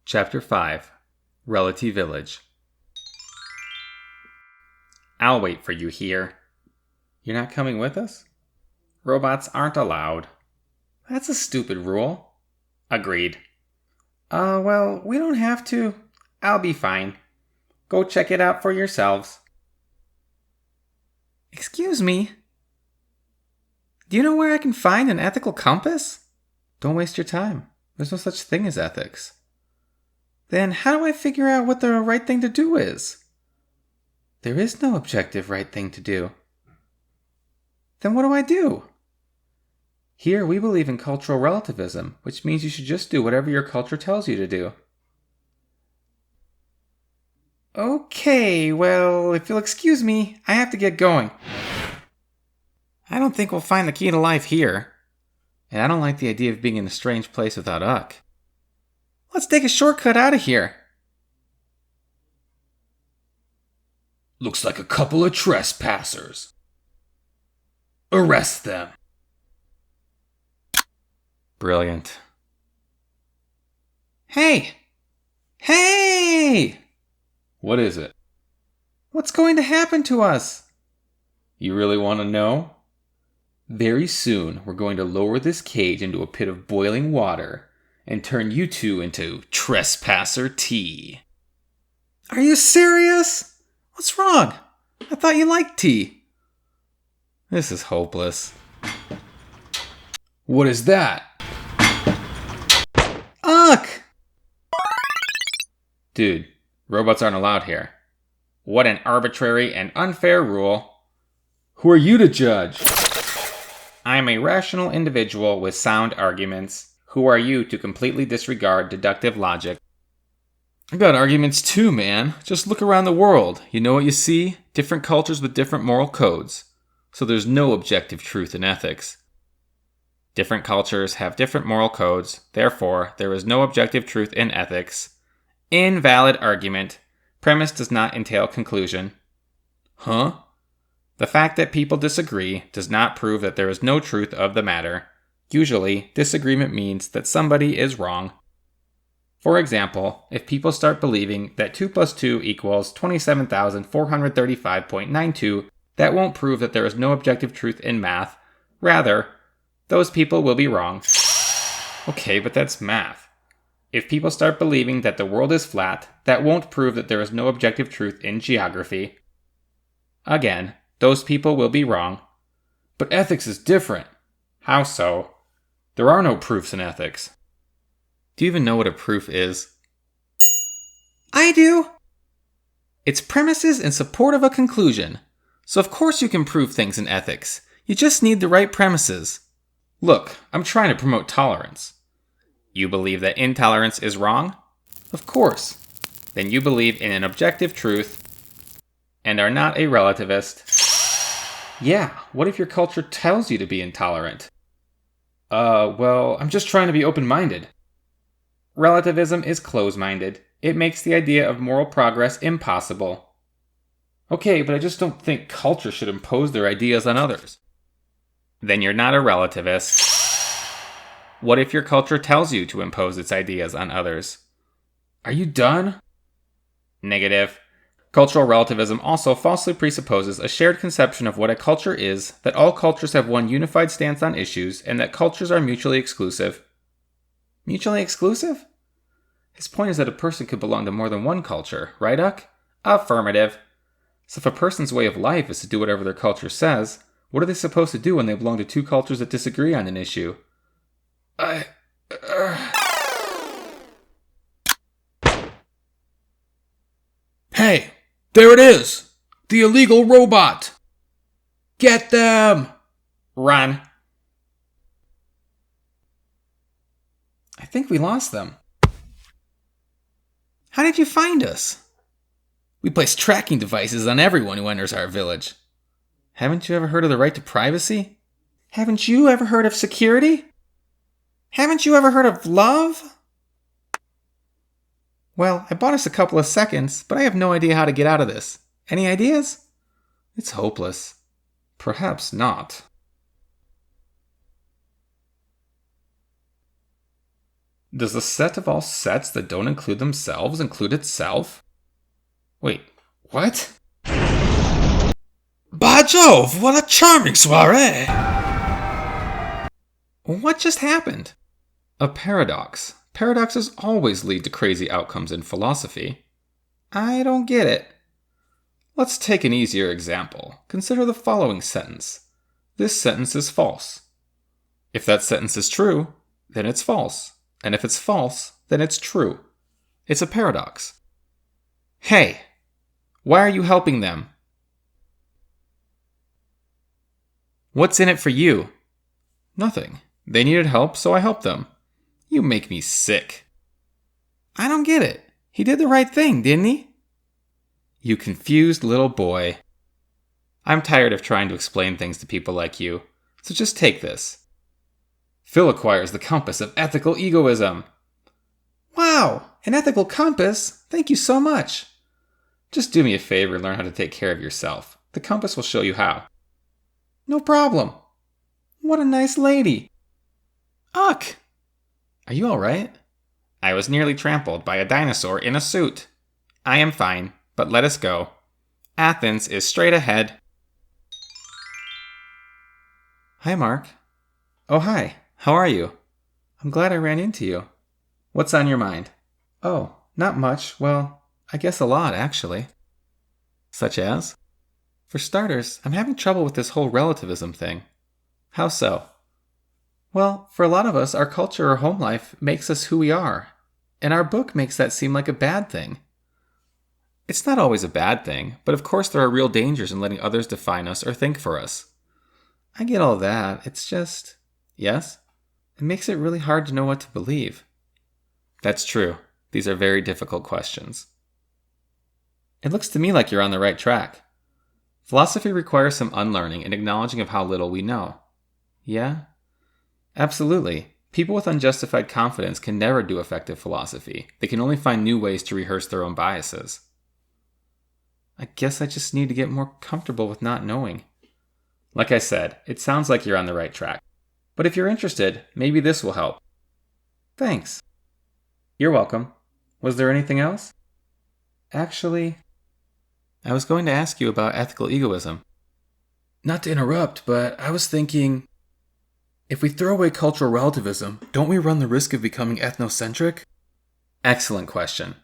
Chapter 5, Relative Village. I'll wait for you here. You're not coming with us? Robots aren't allowed. That's a stupid rule. Agreed. Well, we don't have to. I'll be fine. Go check it out for yourselves. Excuse me? Do you know where I can find an ethical compass? Don't waste your time. There's no such thing as ethics. Then how do I figure out what the right thing to do is? There is no objective right thing to do. Then what do I do? Here we believe in cultural relativism, which means you should just do whatever your culture tells you to do. Okay, well, if you'll excuse me, I have to get going. I don't think we'll find the key to life here. And I don't like the idea of being in a strange place without Uck. Let's take a shortcut out of here. Looks like a couple of trespassers. Arrest them. Brilliant. Hey! Hey! What is it? What's going to happen to us? You really want to know? Very soon, we're going to lower this cage into a pit of boiling water and turn you two into trespasser tea. Are you serious? What's wrong? I thought you liked tea. This is hopeless. What is that? Uck! Dude, robots aren't allowed here. What an arbitrary and unfair rule. Who are you to judge? I am a rational individual with sound arguments. Who are you to completely disregard deductive logic? I got arguments too, man. Just look around the world. You know what you see? Different cultures with different moral codes. So there's no objective truth in ethics. Different cultures have different moral codes. Therefore, there is no objective truth in ethics. Invalid argument. Premise does not entail conclusion. Huh? The fact that people disagree does not prove that there is no truth of the matter. Usually, disagreement means that somebody is wrong. For example, if people start believing that 2 plus 2 equals 27,435.92, that won't prove that there is no objective truth in math. Rather, those people will be wrong. Okay, but that's math. If people start believing that the world is flat, that won't prove that there is no objective truth in geography. Again, those people will be wrong. But ethics is different. How so? There are no proofs in ethics. Do you even know what a proof is? I do! It's premises in support of a conclusion. So of course you can prove things in ethics. You just need the right premises. Look, I'm trying to promote tolerance. You believe that intolerance is wrong? Of course. Then you believe in an objective truth and are not a relativist. Yeah, what if your culture tells you to be intolerant? Well, I'm just trying to be open-minded. Relativism is close-minded. It makes the idea of moral progress impossible. Okay, but I just don't think culture should impose their ideas on others. Then you're not a relativist. What if your culture tells you to impose its ideas on others? Are you done? Negative. Cultural relativism also falsely presupposes a shared conception of what a culture is, that all cultures have one unified stance on issues, and that cultures are mutually exclusive. Mutually exclusive? His point is that a person could belong to more than one culture, right, Uck? Affirmative. So if a person's way of life is to do whatever their culture says, what are they supposed to do when they belong to two cultures that disagree on an issue? Hey, there it is! The illegal robot! Get them! Run. I think we lost them. How did you find us? We place tracking devices on everyone who enters our village. Haven't you ever heard of the right to privacy? Haven't you ever heard of security? Haven't you ever heard of love? Well, I bought us a couple of seconds, but I have no idea how to get out of this. Any ideas? It's hopeless. Perhaps not. Does the set of all sets that don't include themselves include itself? Wait, what? By Jove, what a charming soiree! What just happened? A paradox. Paradoxes always lead to crazy outcomes in philosophy. I don't get it. Let's take an easier example. Consider the following sentence. This sentence is false. If that sentence is true, then it's false. And if it's false, then it's true. It's a paradox. Hey, why are you helping them? What's in it for you? Nothing. They needed help, so I helped them. You make me sick. I don't get it. He did the right thing, didn't he? You confused little boy. I'm tired of trying to explain things to people like you, so just take this. Phil acquires the compass of ethical egoism. Wow, an ethical compass? Thank you so much. Just do me a favor and learn how to take care of yourself. The compass will show you how. No problem. What a nice lady. Uck! Are you alright? I was nearly trampled by a dinosaur in a suit. I am fine, but let us go. Athens is straight ahead. Hi, Mark. Oh, hi. How are you? I'm glad I ran into you. What's on your mind? Oh, not much. Well, I guess a lot, actually. Such as? For starters, I'm having trouble with this whole relativism thing. How so? Well, for a lot of us, our culture or home life makes us who we are, and our book makes that seem like a bad thing. It's not always a bad thing, but of course there are real dangers in letting others define us or think for us. I get all that, it's just... Yes? It makes it really hard to know what to believe. That's true. These are very difficult questions. It looks to me like you're on the right track. Philosophy requires some unlearning and acknowledging of how little we know. Yeah? Absolutely. People with unjustified confidence can never do effective philosophy. They can only find new ways to rehearse their own biases. I guess I just need to get more comfortable with not knowing. Like I said, it sounds like you're on the right track. But if you're interested, maybe this will help. Thanks. You're welcome. Was there anything else? Actually, I was going to ask you about ethical egoism. Not to interrupt, but I was thinking, if we throw away cultural relativism, don't we run the risk of becoming ethnocentric? Excellent question.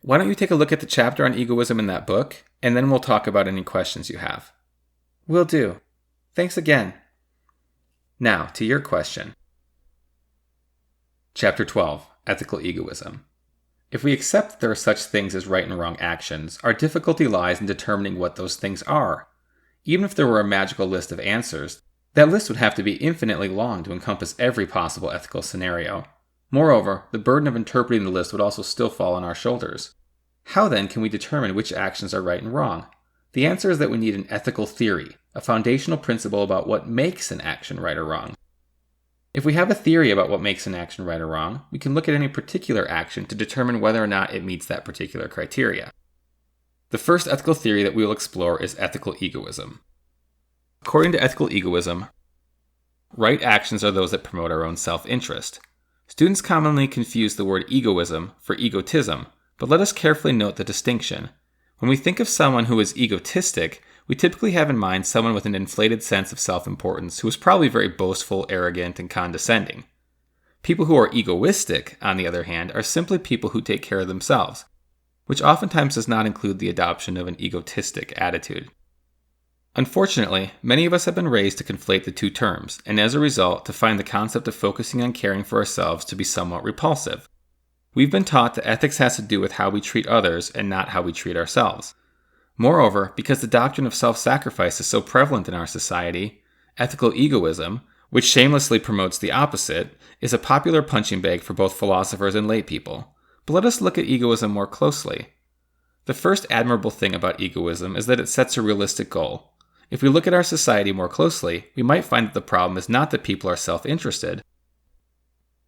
Why don't you take a look at the chapter on egoism in that book, and then we'll talk about any questions you have. Will do. Thanks again. Now, to your question. Chapter 12, Ethical Egoism. If we accept that there are such things as right and wrong actions, our difficulty lies in determining what those things are. Even if there were a magical list of answers, that list would have to be infinitely long to encompass every possible ethical scenario. Moreover, the burden of interpreting the list would also still fall on our shoulders. How then can we determine which actions are right and wrong? The answer is that we need an ethical theory, a foundational principle about what makes an action right or wrong. If we have a theory about what makes an action right or wrong, we can look at any particular action to determine whether or not it meets that particular criteria. The first ethical theory that we will explore is ethical egoism. According to ethical egoism, right actions are those that promote our own self-interest. Students commonly confuse the word egoism for egotism, but let us carefully note the distinction. When we think of someone who is egotistic, we typically have in mind someone with an inflated sense of self-importance who is probably very boastful, arrogant, and condescending. People who are egoistic, on the other hand, are simply people who take care of themselves, which oftentimes does not include the adoption of an egotistic attitude. Unfortunately, many of us have been raised to conflate the two terms, and as a result, to find the concept of focusing on caring for ourselves to be somewhat repulsive. We've been taught that ethics has to do with how we treat others and not how we treat ourselves. Moreover, because the doctrine of self-sacrifice is so prevalent in our society, ethical egoism, which shamelessly promotes the opposite, is a popular punching bag for both philosophers and laypeople. But let us look at egoism more closely. The first admirable thing about egoism is that it sets a realistic goal. If we look at our society more closely, we might find that the problem is not that people are self-interested,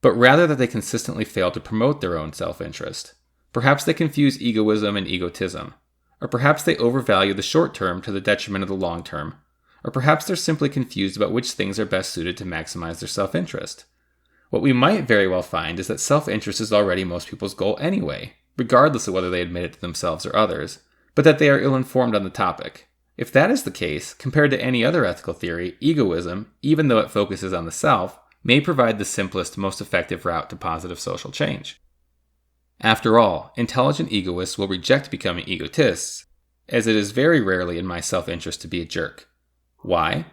but rather that they consistently fail to promote their own self-interest. Perhaps they confuse egoism and egotism. Or perhaps they overvalue the short term to the detriment of the long term. Or perhaps they're simply confused about which things are best suited to maximize their self-interest. What we might very well find is that self-interest is already most people's goal anyway, regardless of whether they admit it to themselves or others, but that they are ill-informed on the topic. If that is the case, compared to any other ethical theory, egoism, even though it focuses on the self, may provide the simplest, most effective route to positive social change. After all, intelligent egoists will reject becoming egotists, as it is very rarely in my self-interest to be a jerk. Why?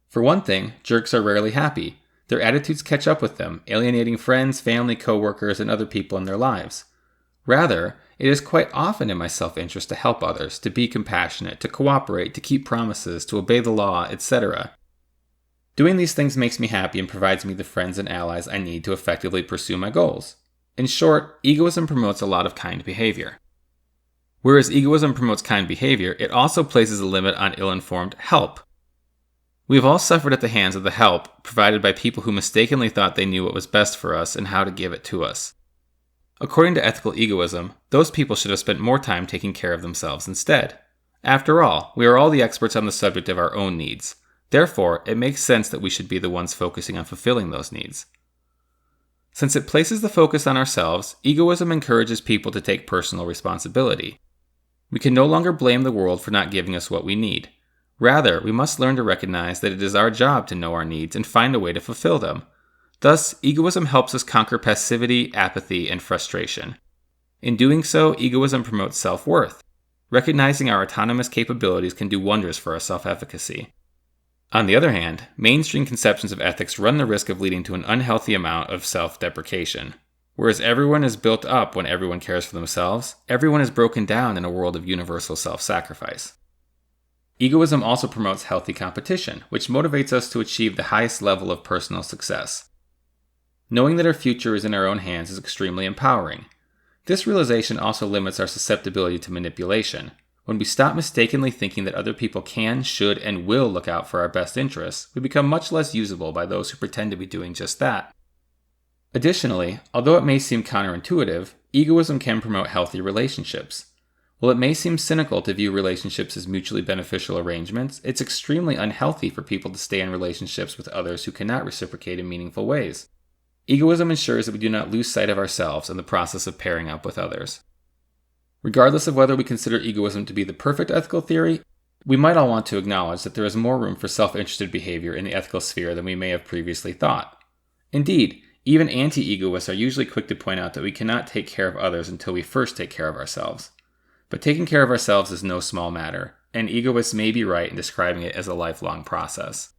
For one thing, jerks are rarely happy. Their attitudes catch up with them, alienating friends, family, co-workers, and other people in their lives. Rather, it is quite often in my self-interest to help others, to be compassionate, to cooperate, to keep promises, to obey the law, etc. Doing these things makes me happy and provides me the friends and allies I need to effectively pursue my goals. In short, egoism promotes a lot of kind behavior. Whereas egoism promotes kind behavior, it also places a limit on ill-informed help. We have all suffered at the hands of the help provided by people who mistakenly thought they knew what was best for us and how to give it to us. According to ethical egoism, those people should have spent more time taking care of themselves instead. After all, we are all the experts on the subject of our own needs. Therefore, it makes sense that we should be the ones focusing on fulfilling those needs. Since it places the focus on ourselves, egoism encourages people to take personal responsibility. We can no longer blame the world for not giving us what we need. Rather, we must learn to recognize that it is our job to know our needs and find a way to fulfill them. Thus, egoism helps us conquer passivity, apathy, and frustration. In doing so, egoism promotes self-worth. Recognizing our autonomous capabilities can do wonders for our self-efficacy. On the other hand, mainstream conceptions of ethics run the risk of leading to an unhealthy amount of self-deprecation. Whereas everyone is built up when everyone cares for themselves, everyone is broken down in a world of universal self-sacrifice. Egoism also promotes healthy competition, which motivates us to achieve the highest level of personal success. Knowing that our future is in our own hands is extremely empowering. This realization also limits our susceptibility to manipulation. When we stop mistakenly thinking that other people can, should, and will look out for our best interests, we become much less usable by those who pretend to be doing just that. Additionally, although it may seem counterintuitive, egoism can promote healthy relationships. While it may seem cynical to view relationships as mutually beneficial arrangements, it's extremely unhealthy for people to stay in relationships with others who cannot reciprocate in meaningful ways. Egoism ensures that we do not lose sight of ourselves in the process of pairing up with others. Regardless of whether we consider egoism to be the perfect ethical theory, we might all want to acknowledge that there is more room for self-interested behavior in the ethical sphere than we may have previously thought. Indeed, even anti-egoists are usually quick to point out that we cannot take care of others until we first take care of ourselves. But taking care of ourselves is no small matter, and egoists may be right in describing it as a lifelong process.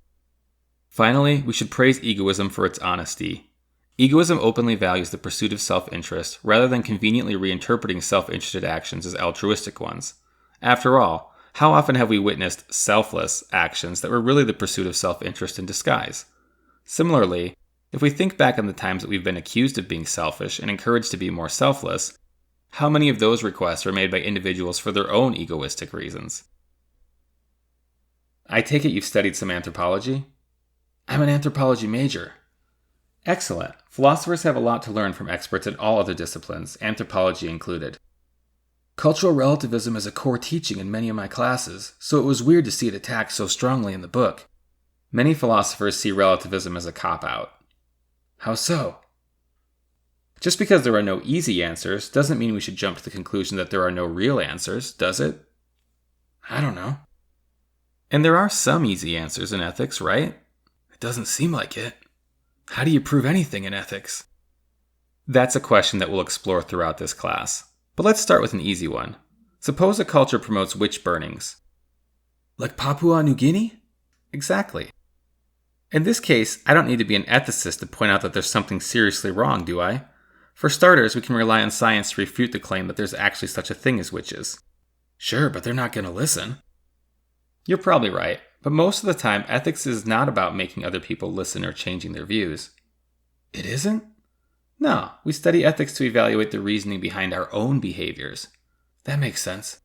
Finally, we should praise egoism for its honesty. Egoism openly values the pursuit of self-interest rather than conveniently reinterpreting self-interested actions as altruistic ones. After all, how often have we witnessed selfless actions that were really the pursuit of self-interest in disguise? Similarly, if we think back on the times that we've been accused of being selfish and encouraged to be more selfless, how many of those requests were made by individuals for their own egoistic reasons? I take it you've studied some anthropology? I'm an anthropology major. Excellent. Philosophers have a lot to learn from experts in all other disciplines, anthropology included. Cultural relativism is a core teaching in many of my classes, so it was weird to see it attacked so strongly in the book. Many philosophers see relativism as a cop-out. How so? Just because there are no easy answers doesn't mean we should jump to the conclusion that there are no real answers, does it? I don't know. And there are some easy answers in ethics, right? It doesn't seem like it. How do you prove anything in ethics? That's a question that we'll explore throughout this class. But let's start with an easy one. Suppose a culture promotes witch burnings. Like Papua New Guinea? Exactly. In this case, I don't need to be an ethicist to point out that there's something seriously wrong, do I? For starters, we can rely on science to refute the claim that there's actually such a thing as witches. Sure, but they're not going to listen. You're probably right, but most of the time, ethics is not about making other people listen or changing their views. It isn't? No, we study ethics to evaluate the reasoning behind our own behaviors. That makes sense.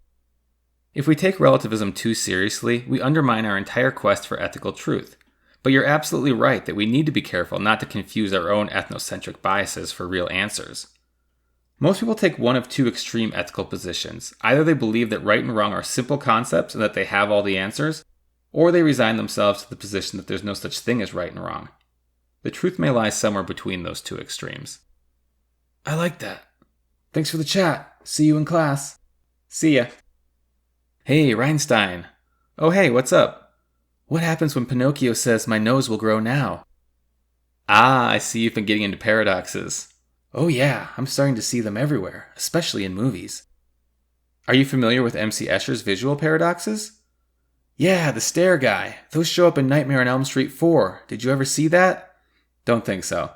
If we take relativism too seriously, we undermine our entire quest for ethical truth. But you're absolutely right that we need to be careful not to confuse our own ethnocentric biases for real answers. Most people take one of two extreme ethical positions. Either they believe that right and wrong are simple concepts and that they have all the answers, or they resign themselves to the position that there's no such thing as right and wrong. The truth may lie somewhere between those two extremes. I like that. Thanks for the chat. See you in class. See ya. Hey, Reinstein. Oh hey, what's up? What happens when Pinocchio says my nose will grow now? Ah, I see you've been getting into paradoxes. Oh yeah, I'm starting to see them everywhere, especially in movies. Are you familiar with M.C. Escher's visual paradoxes? Yeah, the stair guy. Those show up in Nightmare on Elm Street 4. Did you ever see that? Don't think so.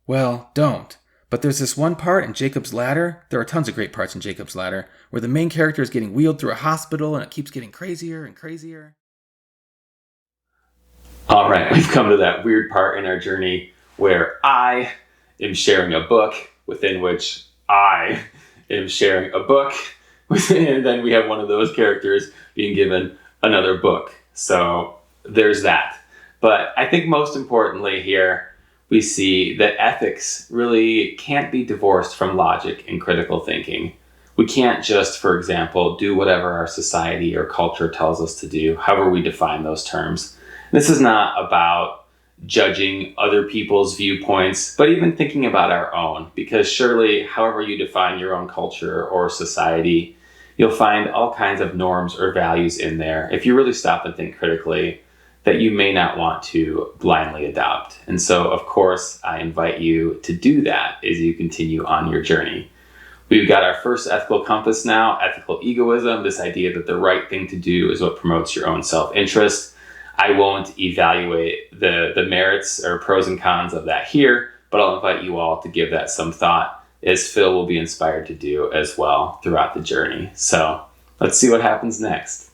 Well, don't. But there's this one part in Jacob's Ladder, there are tons of great parts in Jacob's Ladder, where the main character is getting wheeled through a hospital and it keeps getting crazier and crazier. All right, we've come to that weird part in our journey where I am sharing a book within which I am sharing a book, and then we have one of those characters being given another book. So there's that. But I think most importantly here, we see that ethics really can't be divorced from logic and critical thinking. We can't just, for example, do whatever our society or culture tells us to do, however we define those terms. This is not about judging other people's viewpoints, but even thinking about our own, because surely, however you define your own culture or society, you'll find all kinds of norms or values in there, if you really stop and think critically, that you may not want to blindly adopt. And so, of course, I invite you to do that as you continue on your journey. We've got our first ethical compass now, ethical egoism, this idea that the right thing to do is what promotes your own self-interest. I won't evaluate the merits or pros and cons of that here, but I'll invite you all to give that some thought, as Phil will be inspired to do as well throughout the journey. So let's see what happens next.